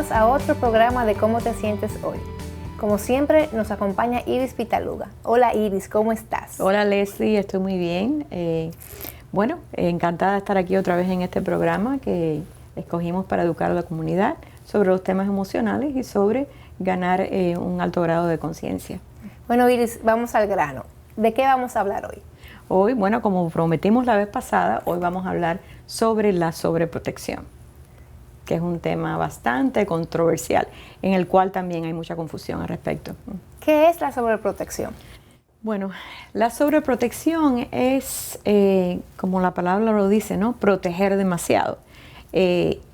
bienvenidos a otro programa de ¿Cómo te sientes hoy? Como siempre, nos acompaña Iris Pitaluga. Hola Iris, ¿cómo estás? Hola Leslie, estoy muy bien. Encantada de estar aquí otra vez en este programa que escogimos para educar a la comunidad sobre los temas emocionales y sobre ganar un alto grado de conciencia. Bueno Iris, vamos al grano. ¿De qué vamos a hablar hoy? Hoy, bueno, como prometimos la vez pasada, hoy vamos a hablar sobre la sobreprotección, que es un tema bastante controversial, en el cual también hay mucha confusión al respecto. ¿Qué es la sobreprotección? Bueno, la sobreprotección es, como la palabra lo dice, ¿no? Proteger demasiado.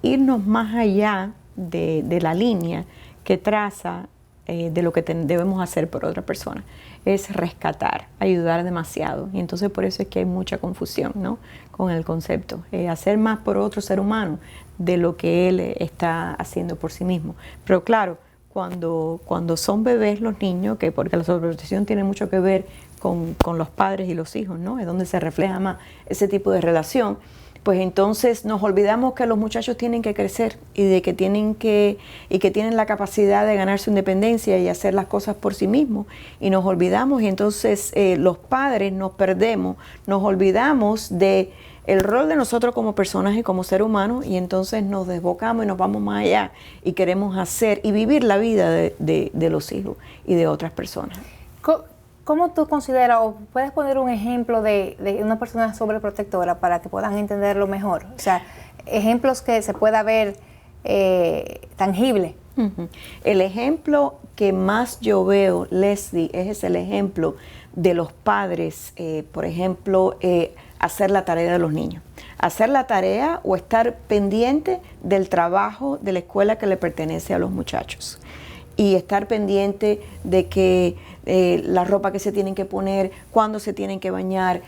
Irnos más allá de la línea que traza de lo que debemos hacer por otra persona. Es rescatar, ayudar demasiado. Y entonces por eso es que hay mucha confusión, ¿no? Con el concepto. Hacer más por otro ser humano de lo que él está haciendo por sí mismo. Pero claro, cuando son bebés los niños, porque la sobreprotección tiene mucho que ver con los padres y los hijos, ¿no? Es donde se refleja más ese tipo de relación. Pues entonces nos olvidamos que los muchachos tienen que crecer y que tienen la capacidad de ganar su independencia y hacer las cosas por sí mismos. Y nos olvidamos, y entonces los padres nos perdemos, nos olvidamos de el rol de nosotros como personas y como ser humanos, y entonces nos desbocamos y nos vamos más allá y queremos hacer y vivir la vida de los hijos y de otras personas. ¿Cómo tú consideras, o puedes poner un ejemplo de una persona sobreprotectora para que puedan entenderlo mejor? O sea, ejemplos que se pueda ver tangible. Uh-huh. El ejemplo que más yo veo, Leslie, es el ejemplo de los padres, por ejemplo, hacer la tarea de los niños. Hacer la tarea o estar pendiente del trabajo de la escuela que le pertenece a los muchachos. Y estar pendiente de que la ropa que se tienen que poner, cuándo se tienen que bañar,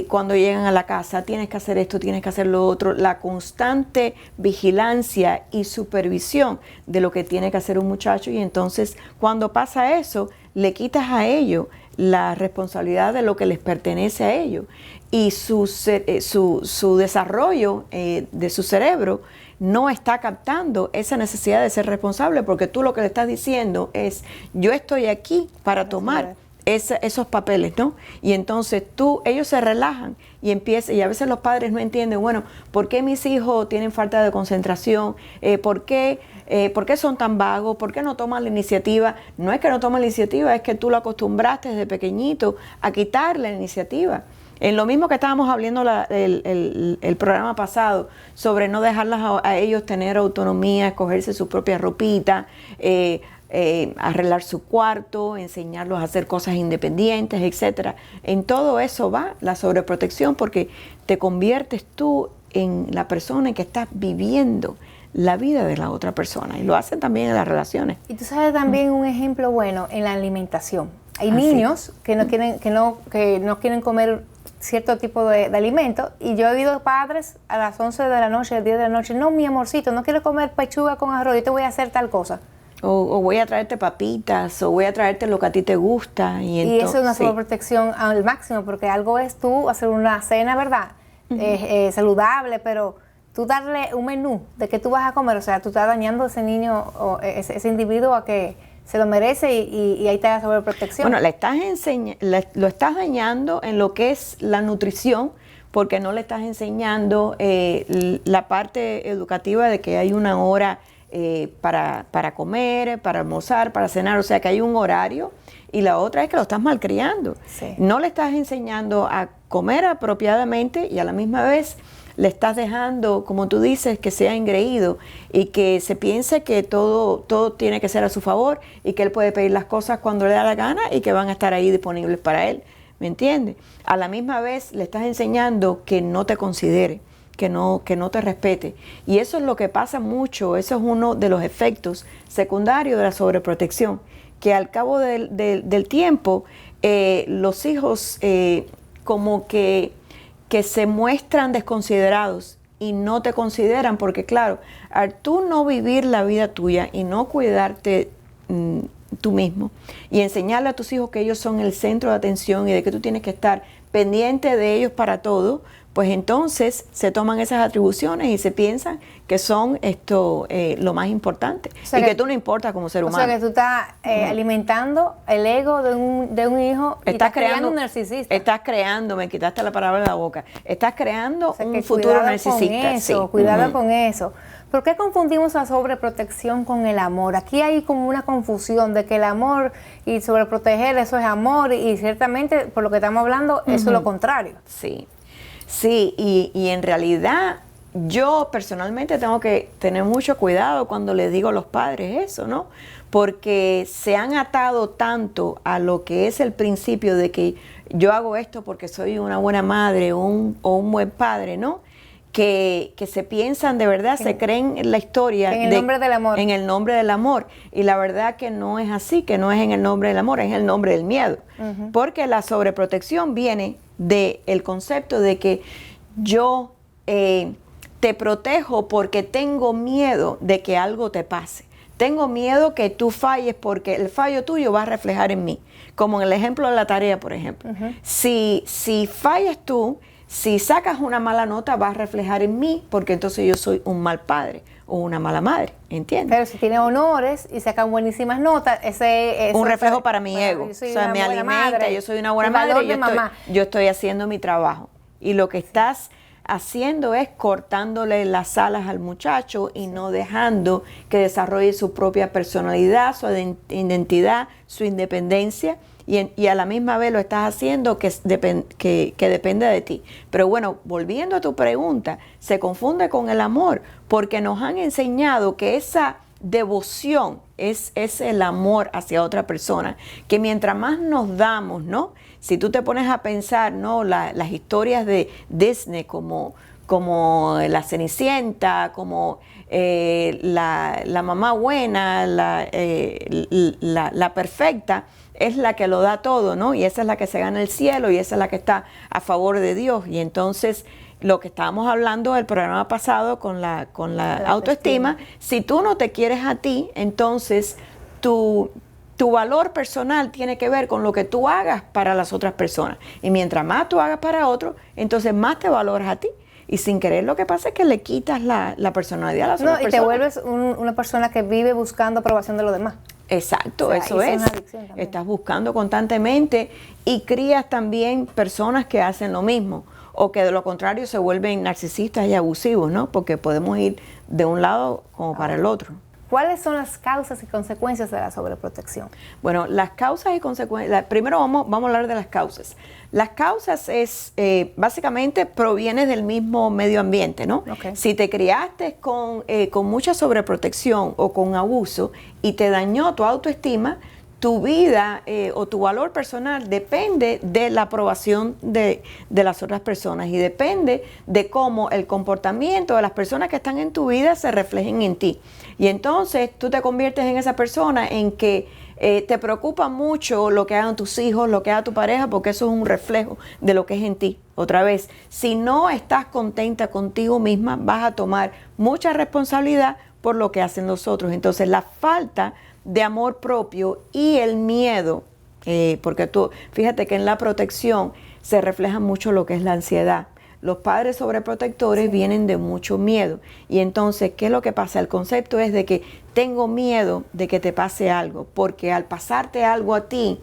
cuando llegan a la casa, tienes que hacer esto, tienes que hacer lo otro. La constante vigilancia y supervisión de lo que tiene que hacer un muchacho, y entonces cuando pasa eso, le quitas a ellos la responsabilidad de lo que les pertenece a ellos, y su desarrollo de su cerebro no está captando esa necesidad de ser responsable, porque tú lo que le estás diciendo es: yo estoy aquí para tomar esos papeles, ¿no? Y entonces ellos se relajan y empiezan, y a veces los padres no entienden, bueno, ¿por qué mis hijos tienen falta de concentración? ¿Por qué son tan vagos? ¿Por qué no toman la iniciativa? No es que no toman la iniciativa, es que tú lo acostumbraste desde pequeñito a quitarle la iniciativa. En lo mismo que estábamos hablando el programa pasado, sobre no dejarlas a ellos tener autonomía, escogerse su propia ropita, arreglar su cuarto, enseñarlos a hacer cosas independientes, etcétera. En todo eso va la sobreprotección, porque te conviertes tú en la persona en que estás viviendo la vida de la otra persona, y lo hacen también en las relaciones. Y tú sabes también un ejemplo bueno en la alimentación. Hay niños que no quieren comer cierto tipo de alimento, y yo he oído padres a las 11 de la noche, 10 de la noche: no, mi amorcito, no quiero comer pechuga con arroz, yo te voy a hacer tal cosa. O voy a traerte papitas, o voy a traerte lo que a ti te gusta. Y eso es una sobreprotección al máximo, porque algo es tú hacer una cena, ¿verdad? Uh-huh. Saludable, pero tú darle un menú de qué tú vas a comer, o sea, tú estás dañando a ese niño o ese individuo a que se lo merece, y ahí está la sobreprotección. Bueno, lo estás dañando en lo que es la nutrición, porque no le estás enseñando la parte educativa de que hay una hora para comer, para almorzar, para cenar, o sea que hay un horario, y la otra es que lo estás malcriando. Sí. No le estás enseñando a comer apropiadamente, y a la misma vez le estás dejando, como tú dices, que sea engreído y que se piense que todo tiene que ser a su favor, y que él puede pedir las cosas cuando le da la gana y que van a estar ahí disponibles para él. ¿Me entiendes? A la misma vez le estás enseñando que no te considere, que no te respete. Y eso es lo que pasa mucho. Eso es uno de los efectos secundarios de la sobreprotección, que al cabo del tiempo los hijos como que se muestran desconsiderados y no te consideran, porque claro, al tú no vivir la vida tuya y no cuidarte tú mismo, y enseñarle a tus hijos que ellos son el centro de atención y de que tú tienes que estar pendiente de ellos para todo, pues entonces se toman esas atribuciones y se piensan que son lo más importante, o sea, y que tú no importas como ser humano. O sea, que tú estás alimentando el ego de un hijo y estás creando un narcisista. Estás creando, me quitaste la palabra de la boca, estás creando un futuro narcisista. Cuidado con eso. ¿Por qué confundimos la sobreprotección con el amor? Aquí hay como una confusión de que el amor y sobreproteger, eso es amor, y ciertamente, por lo que estamos hablando, eso es lo contrario. Sí, y en realidad yo personalmente tengo que tener mucho cuidado cuando les digo a los padres eso, ¿no? Porque se han atado tanto a lo que es el principio de que yo hago esto porque soy una buena madre o un buen padre, ¿no? Que se piensan de verdad, se creen en la historia. En el nombre del amor. En el nombre del amor. Y la verdad que no es así, que no es en el nombre del amor, es en el nombre del miedo. Porque la sobreprotección viene del concepto de que yo te protejo porque tengo miedo de que algo te pase. Tengo miedo que tú falles porque el fallo tuyo va a reflejar en mí. Como en el ejemplo de la tarea, por ejemplo. Si fallas tú, si sacas una mala nota, va a reflejar en mí, porque entonces yo soy un mal padre o una mala madre, ¿entiendes? Pero si tiene honores y sacan buenísimas notas, ese es un reflejo para mi ego. O sea, me alimenta, madre, yo soy una buena madre, yo estoy haciendo mi trabajo. Y lo que estás haciendo es cortándole las alas al muchacho y no dejando que desarrolle su propia personalidad, su identidad, su independencia. Y a la misma vez lo estás haciendo que depende de ti. Pero bueno, volviendo a tu pregunta, se confunde con el amor, porque nos han enseñado que esa devoción es el amor hacia otra persona, que mientras más nos damos, ¿no? Si tú te pones a pensar, ¿no? Las historias de Disney como la Cenicienta, como la mamá buena, la perfecta, es la que lo da todo, ¿no? Y esa es la que se gana el cielo y esa es la que está a favor de Dios. Y entonces, lo que estábamos hablando el programa pasado con la autoestima, si tú no te quieres a ti, entonces tu valor personal tiene que ver con lo que tú hagas para las otras personas. Y mientras más tú hagas para otros, entonces más te valoras a ti. Y sin querer lo que pasa es que le quitas la personalidad a las otras personas. Y te vuelves una persona que vive buscando aprobación de los demás. Exacto, o sea, eso es. Estás buscando constantemente y crías también personas que hacen lo mismo o que de lo contrario se vuelven narcisistas y abusivos, ¿no? Porque podemos ir de un lado como para el otro. ¿Cuáles son las causas y consecuencias de la sobreprotección? Bueno, las causas y consecuencias, primero vamos a hablar de las causas. Las causas es, básicamente, proviene del mismo medio ambiente, ¿no? Okay. Si te criaste con mucha sobreprotección o con abuso y te dañó tu autoestima, tu vida o tu valor personal depende de la aprobación de las otras personas y depende de cómo el comportamiento de las personas que están en tu vida se reflejen en ti. Y entonces tú te conviertes en esa persona en que te preocupa mucho lo que hagan tus hijos, lo que haga tu pareja, porque eso es un reflejo de lo que es en ti. Otra vez, si no estás contenta contigo misma, vas a tomar mucha responsabilidad por lo que hacen los otros. Entonces, la falta de amor propio y el miedo, porque tú, fíjate que en la protección se refleja mucho lo que es la ansiedad. Los padres sobreprotectores vienen de mucho miedo. Y entonces, ¿qué es lo que pasa? El concepto es de que tengo miedo de que te pase algo, porque al pasarte algo a ti,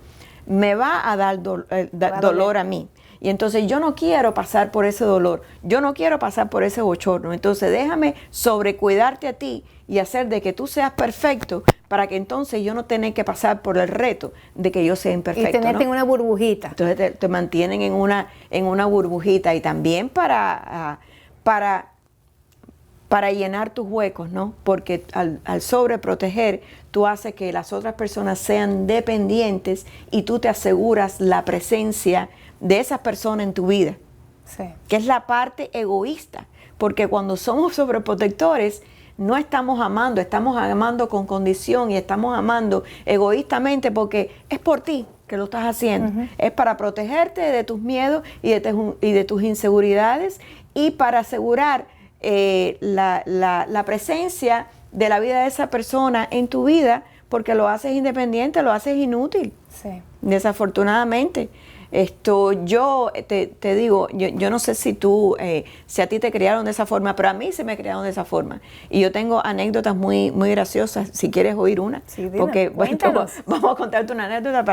me va a dar dolor a mí. Y entonces yo no quiero pasar por ese dolor, yo no quiero pasar por ese bochorno. Entonces déjame sobrecuidarte a ti y hacer de que tú seas perfecto para que entonces yo no tenga que pasar por el reto de que yo sea imperfecto. Y tenerte, ¿no?, en una burbujita. Entonces te mantienen en una burbujita y también para llenar tus huecos, ¿no? Porque al sobreproteger, tú haces que las otras personas sean dependientes y tú te aseguras la presencia de esas personas en tu vida. Sí. Que es la parte egoísta. Porque cuando somos sobreprotectores, no estamos amando con condición y estamos amando egoístamente porque es por ti que lo estás haciendo. Es para protegerte de tus miedos y de tus inseguridades y para asegurar la presencia de la vida de esa persona en tu vida, porque lo haces independiente, lo haces inútil. Sí. Desafortunadamente. Yo te digo, yo no sé si a ti te criaron de esa forma, pero a mí se me criaron de esa forma. Y yo tengo anécdotas muy, muy graciosas, si quieres oír una. Sí, dime, porque cuéntanos. vamos a contarte una anécdota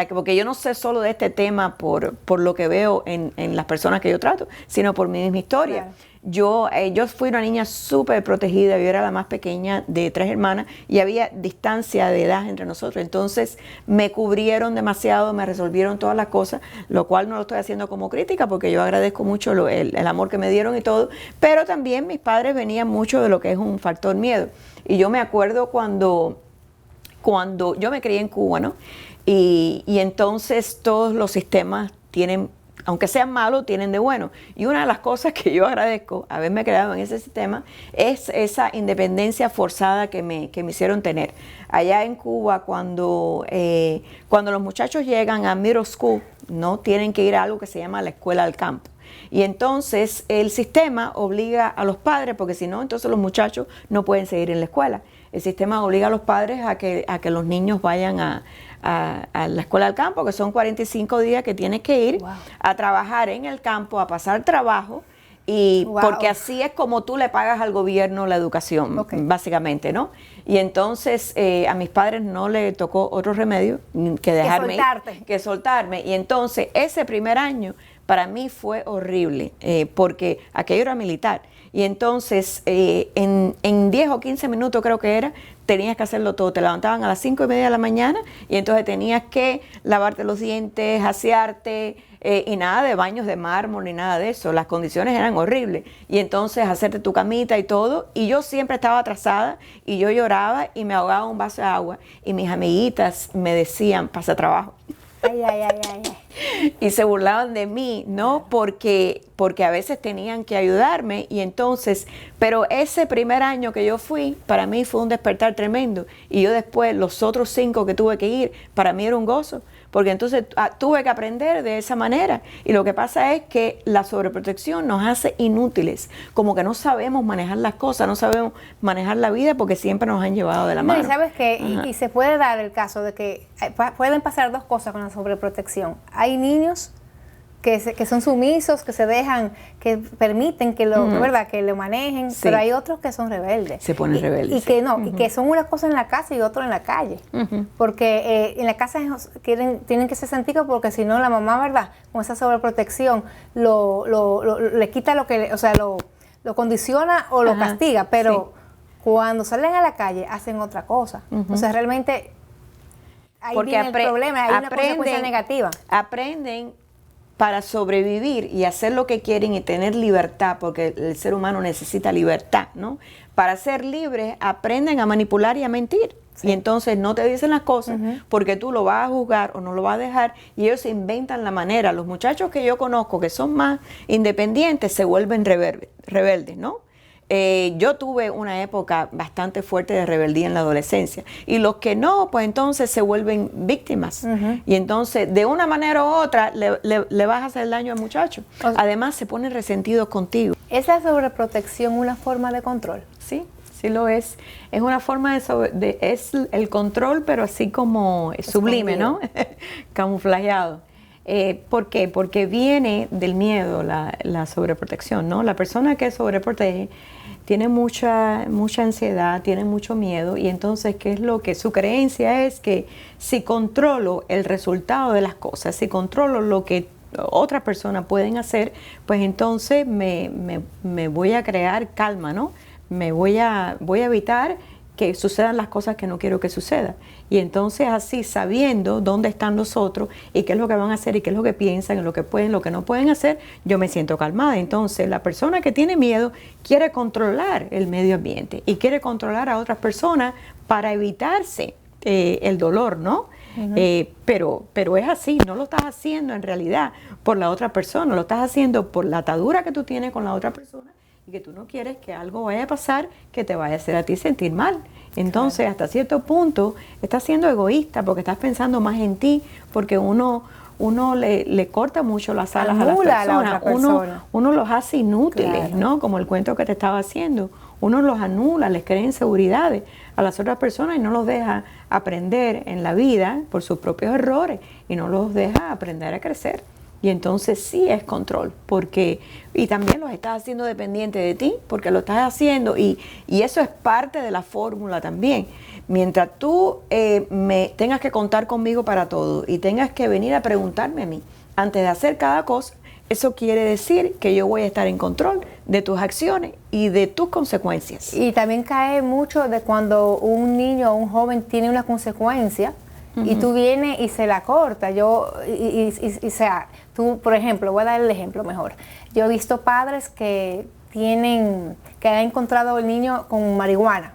porque yo no sé solo de este tema por lo que veo en las personas que yo trato, sino por mi misma historia. Claro. Yo fui una niña súper protegida, yo era la más pequeña de 3 hermanas y había distancia de edad entre nosotros, entonces me cubrieron demasiado, me resolvieron todas las cosas, lo cual no lo estoy haciendo como crítica porque yo agradezco mucho el amor que me dieron y todo, pero también mis padres venían mucho de lo que es un factor miedo. Y yo me acuerdo cuando yo me crié en Cuba, ¿no? Y entonces todos los sistemas tienen, aunque sean malos, tienen de bueno. Y una de las cosas que yo agradezco haberme creado en ese sistema es esa independencia forzada que me hicieron tener. Allá en Cuba, cuando los muchachos llegan a middle school, no tienen que ir a algo que se llama la escuela al campo. Y entonces el sistema obliga a los padres, porque si no, entonces los muchachos no pueden seguir en la escuela. El sistema obliga a los padres a que los niños vayan a la escuela del campo, que son 45 días que tienes que ir a trabajar en el campo, a pasar trabajo, y porque así es como tú le pagas al gobierno la educación, básicamente, ¿no? Y entonces a mis padres no le tocó otro remedio que dejarme que soltarme. Y entonces ese primer año para mí fue horrible, porque aquello era militar. Y entonces en 10 o 15 minutos creo que era, tenías que hacerlo todo. Te levantaban a las 5:30 de la mañana y entonces tenías que lavarte los dientes, asearte, y nada de baños de mármol ni nada de eso. Las condiciones eran horribles. Y entonces hacerte tu camita y todo. Y yo siempre estaba atrasada y yo lloraba y me ahogaba un vaso de agua. Y mis amiguitas me decían, pasa trabajo. Ay, ay, ay, ay, ay. Y se burlaban de mí, ¿no? Porque a veces tenían que ayudarme y entonces, pero ese primer año que yo fui, para mí fue un despertar tremendo. Y yo después, los otros 5 que tuve que ir, para mí era un gozo. Porque entonces tuve que aprender de esa manera. Y lo que pasa es que la sobreprotección nos hace inútiles. Como que no sabemos manejar las cosas, no sabemos manejar la vida porque siempre nos han llevado de la mano. No, y sabes que y se puede dar el caso de que pueden pasar 2 cosas con la sobreprotección. Hay niños que son sumisos, que se dejan, que permiten que lo, ¿verdad? Que lo manejen, pero hay otros que son rebeldes. Se ponen rebeldes. Y que no, y que son una cosa en la casa y otro en la calle. Porque en la casa tienen que ser santicos porque si no la mamá, ¿verdad? Con esa sobreprotección le quita lo que, o sea, lo condiciona o lo castiga, pero cuando salen a la calle hacen otra cosa. O sea, realmente ahí viene el problema, hay una consecuencia negativa. Aprenden para sobrevivir y hacer lo que quieren y tener libertad, porque el ser humano necesita libertad, ¿no? Para ser libres, aprenden a manipular y a mentir. Sí. Y entonces no te dicen las cosas porque tú lo vas a juzgar o no lo vas a dejar y ellos se inventan la manera. Los muchachos que yo conozco que son más independientes se vuelven rebeldes, ¿no? Yo tuve una época bastante fuerte de rebeldía en la adolescencia y los que no, pues entonces se vuelven víctimas y entonces de una manera u otra le vas a hacer daño al muchacho. Además se ponen resentidos contigo. ¿Es la sobreprotección una forma de control? Sí, sí lo es. Es una forma es el control, pero así como sublime, ¿no? Camuflajeado. ¿Por qué? Porque viene del miedo la sobreprotección, ¿no? La persona que sobreprotege tiene mucha ansiedad, tiene mucho miedo y entonces, ¿qué es lo que? Su creencia es que si controlo el resultado de las cosas, si controlo lo que otras personas pueden hacer, pues entonces me voy a crear calma, ¿no? Voy a evitar que sucedan las cosas que no quiero que sucedan. Y entonces así, sabiendo dónde están los otros y qué es lo que van a hacer y qué es lo que piensan y lo que pueden, lo que no pueden hacer, yo me siento calmada. Entonces la persona que tiene miedo quiere controlar el medio ambiente y quiere controlar a otras personas para evitarse el dolor, ¿no? Pero es así, no lo estás haciendo en realidad por la otra persona, lo estás haciendo por la atadura que tú tienes con la otra persona y que tú no quieres que algo vaya a pasar que te vaya a hacer a ti sentir mal. Entonces, hasta cierto punto, estás siendo egoísta porque estás pensando más en ti, porque uno uno le corta mucho las alas Anula a las a la personas. otra persona. Uno los hace inútiles, Claro. ¿no? Como el cuento que te estaba haciendo. Uno los anula, les crea inseguridades a las otras personas y no los deja aprender en la vida por sus propios errores y no los deja aprender a crecer. Y entonces sí es control, porque y también los estás haciendo dependientes de ti, porque lo estás haciendo y eso es parte de la fórmula también. Mientras tú me tengas que contar conmigo para todo y tengas que venir a preguntarme a mí antes de hacer cada cosa, eso quiere decir que yo voy a estar en control de tus acciones y de tus consecuencias. Y también cae mucho de cuando un niño o un joven tiene una consecuencia y tú vienes y se la corta. O sea, tú, por ejemplo, voy a dar el ejemplo mejor. Yo he visto padres que han encontrado al niño con marihuana.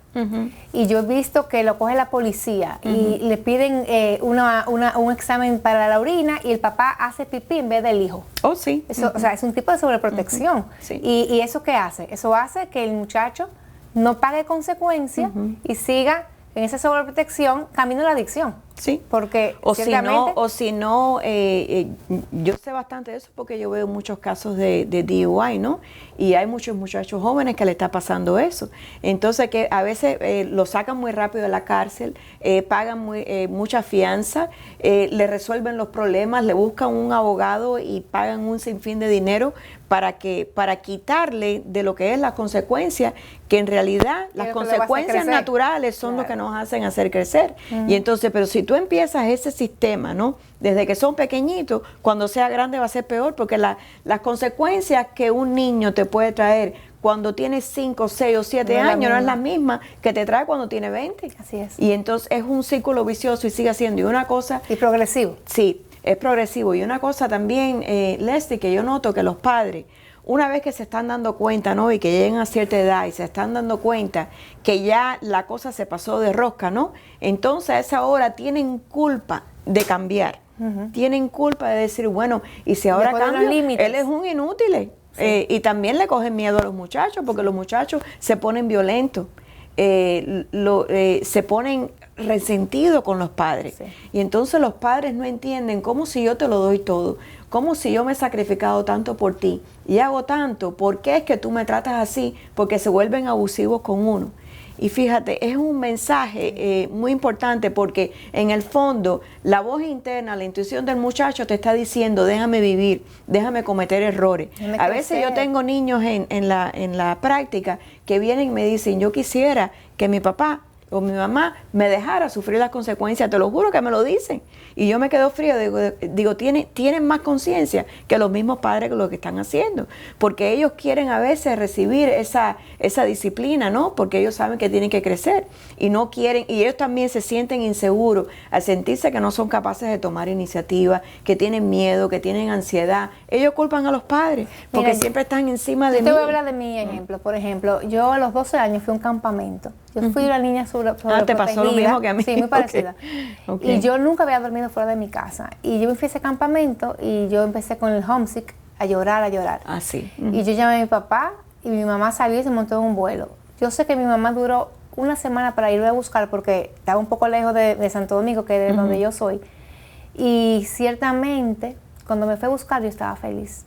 Y yo he visto que lo coge la policía y le piden un examen para la orina y el papá hace pipí en vez del hijo. Oh, sí. Eso, o sea, es un tipo de sobreprotección. Sí. ¿Y eso qué hace? Eso hace que el muchacho no pague consecuencias y siga en esa sobreprotección camino a la adicción. Sí. Porque o si no, yo sé bastante de eso porque yo veo muchos casos de DUI, ¿no? Y hay muchos muchachos jóvenes que le está pasando eso. Entonces que a veces lo sacan muy rápido de la cárcel, pagan mucha fianza, le resuelven los problemas, le buscan un abogado y pagan un sinfín de dinero para quitarle de lo que es las consecuencias, que en realidad las consecuencias naturales son lo que nos hacen hacer crecer. Y entonces, pero si tú empiezas ese sistema, ¿no? Desde que son pequeñitos, cuando sea grande va a ser peor, porque las consecuencias que un niño te puede traer cuando tiene 5, 6 o 7 años no es la misma que te trae cuando tiene 20. Así es. Y entonces es un círculo vicioso y sigue siendo. Y una cosa... Y progresivo. Sí, es progresivo. Y una cosa también, Leslie, que yo noto que los padres, una vez que se están dando cuenta, ¿no? Y que llegan a cierta edad y se están dando cuenta que ya la cosa se pasó de rosca, ¿no? Entonces a esa hora tienen culpa de cambiar. Tienen culpa de decir, bueno, y si ahora cambio, él es un inútil. Sí. Y también le cogen miedo a los muchachos, porque los muchachos se ponen violentos, se ponen resentidos con los padres. Sí. Y entonces los padres no entienden cómo si yo te lo doy todo, cómo si yo me he sacrificado tanto por ti y hago tanto, ¿por qué es que tú me tratas así? Porque se vuelven abusivos con uno. Y fíjate, es un mensaje muy importante porque en el fondo la voz interna, la intuición del muchacho te está diciendo, déjame vivir, déjame cometer errores. A veces yo tengo niños en la práctica que vienen y me dicen, yo quisiera que mi papá o mi mamá me dejara sufrir las consecuencias, te lo juro que me lo dicen. Y yo me quedo frío, digo tienen más conciencia que los mismos padres que lo que están haciendo, porque ellos quieren a veces recibir esa disciplina, ¿no? Porque ellos saben que tienen que crecer y no quieren, y ellos también se sienten inseguros al sentirse que no son capaces de tomar iniciativa, que tienen miedo, que tienen ansiedad. Ellos culpan a los padres porque Mira, siempre están encima de mí. Te voy a hablar de mi ejemplo. Por ejemplo, yo a los 12 años fui a un campamento. Yo fui una niña sobreprotegida. ¿Te pasó lo mismo que a mí? Sí, muy parecida. Okay. Y yo nunca había dormido fuera de mi casa. Y yo me fui a ese campamento y yo empecé con el homesick a llorar. Ah, sí. Y yo llamé a mi papá y mi mamá salió y se montó en un vuelo. Yo sé que mi mamá duró una semana para irme a buscar porque estaba un poco lejos de Santo Domingo, que es donde yo soy. Y ciertamente, cuando me fue a buscar, yo estaba feliz.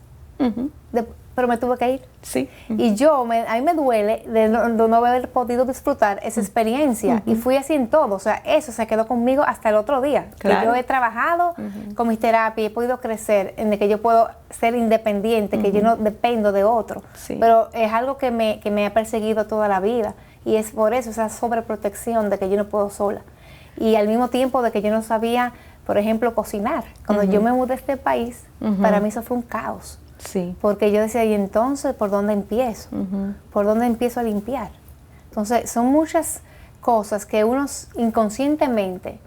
Pero me tuve que ir. Sí. Y a mí me duele de no haber podido disfrutar esa experiencia. Y fui así en todo. O sea, eso se quedó conmigo hasta el otro día. Claro. Que yo he trabajado con mis terapias, he podido crecer, en el que yo puedo ser independiente, que yo no dependo de otro. Sí. Pero es algo que me ha perseguido toda la vida. Y es por eso, esa sobreprotección de que yo no puedo sola. Y al mismo tiempo de que yo no sabía, por ejemplo, cocinar. Cuando yo me mudé a este país, para mí eso fue un caos. Sí. Porque yo decía, ¿y entonces por dónde empiezo? ¿Por dónde empiezo a limpiar? Entonces, son muchas cosas que uno inconscientemente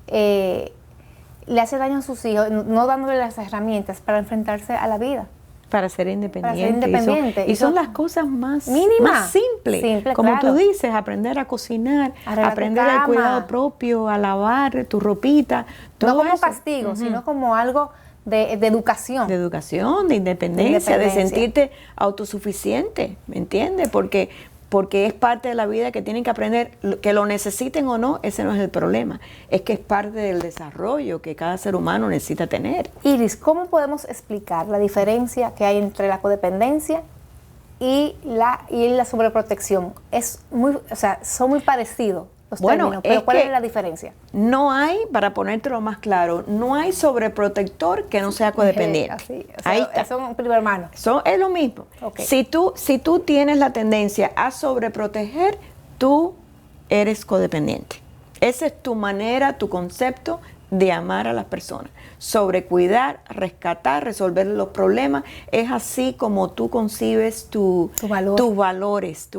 le hace daño a sus hijos, no dándole las herramientas para enfrentarse a la vida. Para ser independiente. Para ser independiente. Y son las cosas más simples. Simple, como claro. tú dices, aprender a cocinar, aprender al cuidado propio, a lavar tu ropita. Todo no como eso. castigo, sino como algo de educación. De independencia, de sentirte autosuficiente, ¿me entiendes? Porque porque es parte de la vida que tienen que aprender, que lo necesiten o no, ese no es el problema, es que es parte del desarrollo que cada ser humano necesita tener. Iris, ¿cómo podemos explicar la diferencia que hay entre la codependencia y la sobreprotección? Son muy parecidos los términos, pero ¿cuál es la diferencia? No hay, para ponértelo más claro, no hay sobreprotector que no sea codependiente. Ahí está. Son primo hermano. Es lo mismo. Okay. Si tú tienes la tendencia a sobreproteger, tú eres codependiente. Esa es tu manera, tu concepto de amar a las personas. Sobrecuidar, rescatar, resolver los problemas. Es así como tú concibes tus valores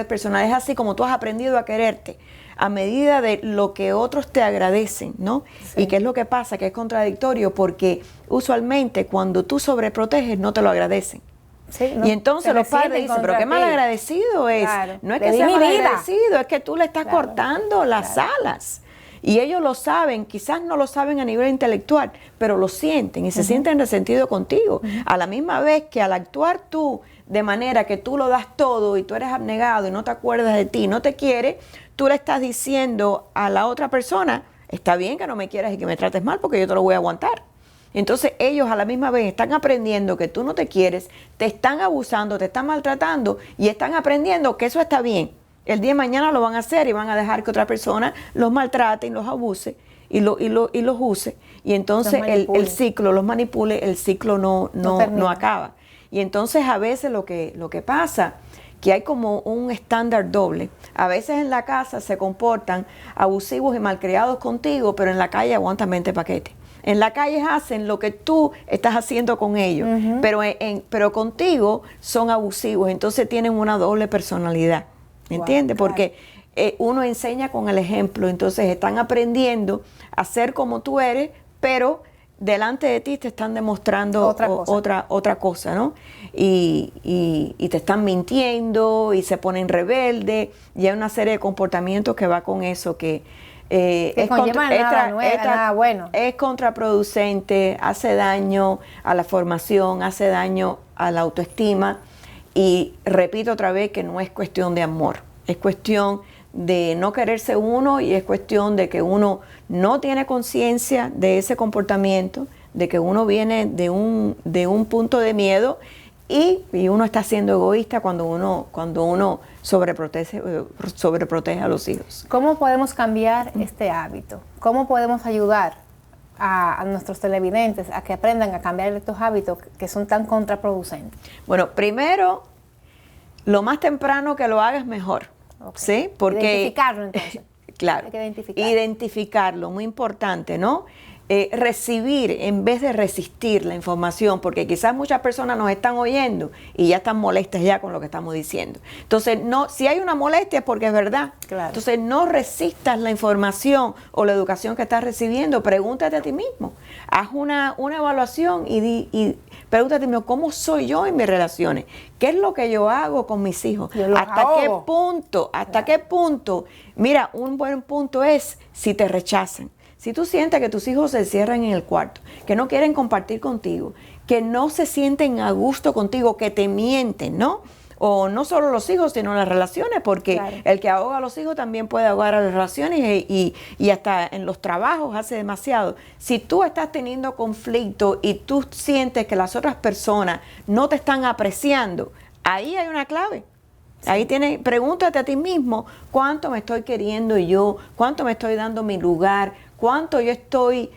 personales. Es así como tú has aprendido a quererte, a medida de lo que otros te agradecen, ¿no? Sí. ¿Y qué es lo que pasa? Que es contradictorio, porque usualmente cuando tú sobreproteges no te lo agradecen. Sí, no, y entonces los padres dicen, pero qué mal agradecido es. Claro. No es que sea mal agradecido, es que tú le estás cortando las alas. Y ellos lo saben, quizás no lo saben a nivel intelectual, pero lo sienten y se sienten resentidos contigo. A la misma vez que al actuar tú de manera que tú lo das todo y tú eres abnegado y no te acuerdas de ti, no te quiere, tú le estás diciendo a la otra persona, está bien que no me quieras y que me trates mal porque yo te lo voy a aguantar. Entonces ellos a la misma vez están aprendiendo que tú no te quieres, te están abusando, te están maltratando y están aprendiendo que eso está bien. El día de mañana lo van a hacer y van a dejar que otra persona los maltrate y los abuse y los use. Y entonces el ciclo los manipule, el ciclo no acaba. Y entonces a veces lo que pasa, que hay como un estándar doble. A veces en la casa se comportan abusivos y malcriados contigo, pero en la calle aguantan 20 paquetes. En la calle hacen lo que tú estás haciendo con ellos, pero contigo son abusivos. Entonces tienen una doble personalidad. ¿Entiendes? Wow, claro. Porque uno enseña con el ejemplo, entonces están aprendiendo a ser como tú eres, pero delante de ti te están demostrando otra cosa, ¿no? Y te están mintiendo y se ponen rebeldes y hay una serie de comportamientos que va con eso que es contraproducente, hace daño a la formación, hace daño a la autoestima. Y repito otra vez que no es cuestión de amor, es cuestión de no quererse uno y es cuestión de que uno no tiene conciencia de ese comportamiento, de que uno viene de un punto de miedo y uno está siendo egoísta cuando uno sobreprotege a los hijos. ¿Cómo podemos cambiar este hábito? ¿Cómo podemos ayudar a nuestros televidentes a que aprendan a cambiar estos hábitos que son tan contraproducentes? Bueno, primero, lo más temprano que lo hagas mejor, ¿sí? Porque identificarlo entonces. Claro, hay que identificarlo, muy importante, ¿no? Recibir en vez de resistir la información, porque quizás muchas personas nos están oyendo y ya están molestas ya con lo que estamos diciendo. Entonces, si hay una molestia es porque es verdad. Claro. Entonces, no resistas la información o la educación que estás recibiendo. Pregúntate a ti mismo. Haz una evaluación y pregúntate a ti mismo, ¿cómo soy yo en mis relaciones? ¿Qué es lo que yo hago con mis hijos? ¿Hasta qué punto? Mira, un buen punto es si te rechazan. Si tú sientes que tus hijos se cierran en el cuarto, que no quieren compartir contigo, que no se sienten a gusto contigo, que te mienten, ¿no? O no solo los hijos, sino las relaciones, porque claro, el que ahoga a los hijos también puede ahogar a las relaciones y hasta en los trabajos hace demasiado. Si tú estás teniendo conflicto y tú sientes que las otras personas no te están apreciando, ahí hay una clave. Sí. Ahí pregúntate a ti mismo, ¿cuánto me estoy queriendo yo? ¿Cuánto me estoy dando mi lugar? ¿Cuánto yo estoy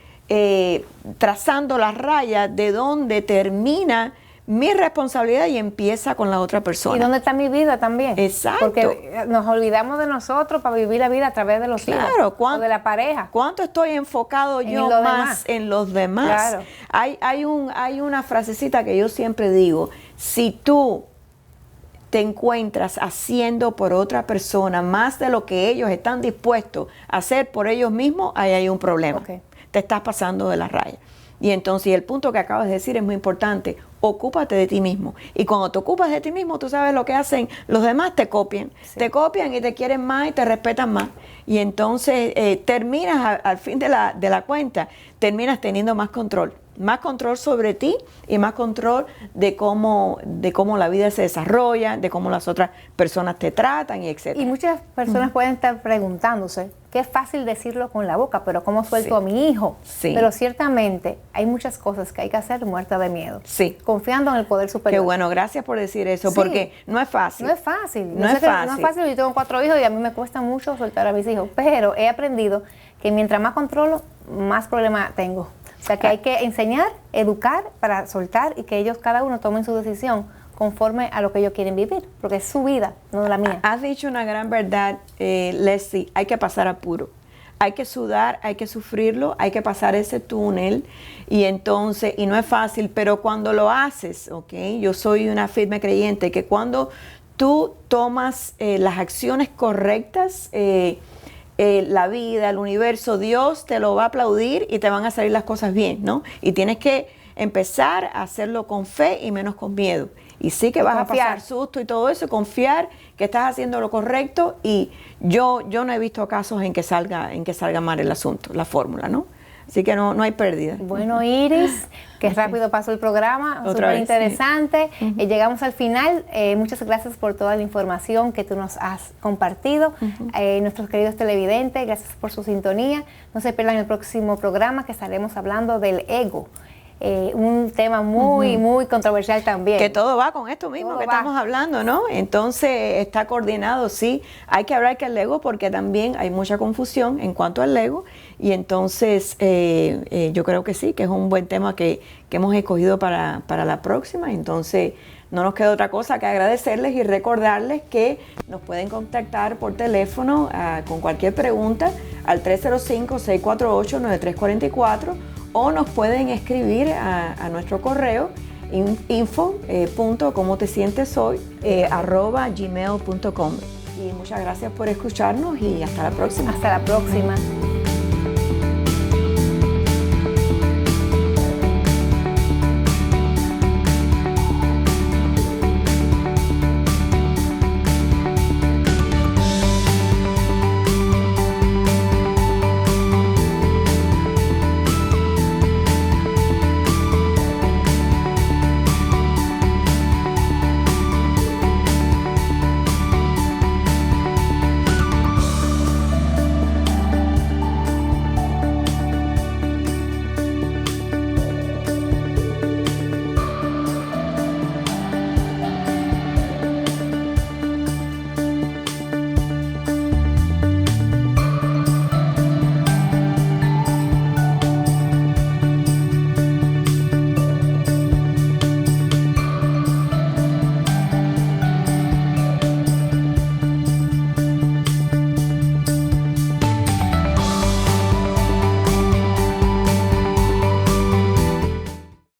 trazando las rayas de dónde termina mi responsabilidad y empieza con la otra persona? ¿Y dónde está mi vida también? Exacto. Porque nos olvidamos de nosotros para vivir la vida a través de los hijos o de la pareja. ¿Cuánto estoy enfocado yo más en los demás? Claro. Hay una frasecita que yo siempre digo, si tú te encuentras haciendo por otra persona más de lo que ellos están dispuestos a hacer por ellos mismos, ahí hay un problema. Okay. Te estás pasando de la raya. Y entonces el punto que acabas de decir es muy importante. Ocúpate de ti mismo. Y cuando te ocupas de ti mismo, tú sabes lo que hacen. Los demás te copian. Sí. Te copian y te quieren más y te respetan más. Y entonces terminas al fin de la cuenta, terminas teniendo más control. más control sobre ti y más control de cómo la vida se desarrolla, de cómo las otras personas te tratan y etc. Y muchas personas pueden estar preguntándose, qué fácil decirlo con la boca, pero ¿cómo suelto a mi hijo? Sí. Pero ciertamente hay muchas cosas que hay que hacer muerta de miedo. Sí. Confiando en el poder superior. Qué bueno, gracias por decir eso, Sí. porque no es fácil. No es fácil. No es fácil. No es fácil. Yo tengo 4 hijos y a mí me cuesta mucho soltar a mis hijos, pero he aprendido que mientras más controlo, más problemas tengo. O sea que hay que enseñar, educar para soltar y que ellos cada uno tomen su decisión conforme a lo que ellos quieren vivir, porque es su vida, no la mía. Has dicho una gran verdad, Leslie, hay que pasar apuro. Hay que sudar, hay que sufrirlo, hay que pasar ese túnel y entonces, y no es fácil, pero cuando lo haces, ¿ok? Yo soy una firme creyente que cuando tú tomas las acciones correctas, la vida, el universo, Dios te lo va a aplaudir y te van a salir las cosas bien, ¿no? Y tienes que empezar a hacerlo con fe y menos con miedo. Y sí que vas a pasar susto y todo eso, confiar que estás haciendo lo correcto y yo no he visto casos en que salga mal el asunto, la fórmula, ¿no? Así que no hay pérdida. Bueno, Iris, que rápido pasó el programa, súper interesante. Sí. Llegamos al final. Muchas gracias por toda la información que tú nos has compartido. Nuestros queridos televidentes, gracias por su sintonía. No se pierdan el próximo programa que estaremos hablando del ego. Un tema muy controversial también. Que todo va con esto mismo estamos hablando, ¿no? Entonces está coordinado, sí. Hay que hablar que el ego porque también hay mucha confusión en cuanto al ego y entonces yo creo que sí, que es un buen tema que hemos escogido para la próxima. Entonces no nos queda otra cosa que agradecerles y recordarles que nos pueden contactar por teléfono con cualquier pregunta al 305-648-9344 o nos pueden escribir a nuestro correo info.comotesienteshoy@gmail.com. Y muchas gracias por escucharnos y hasta la próxima. Hasta la próxima.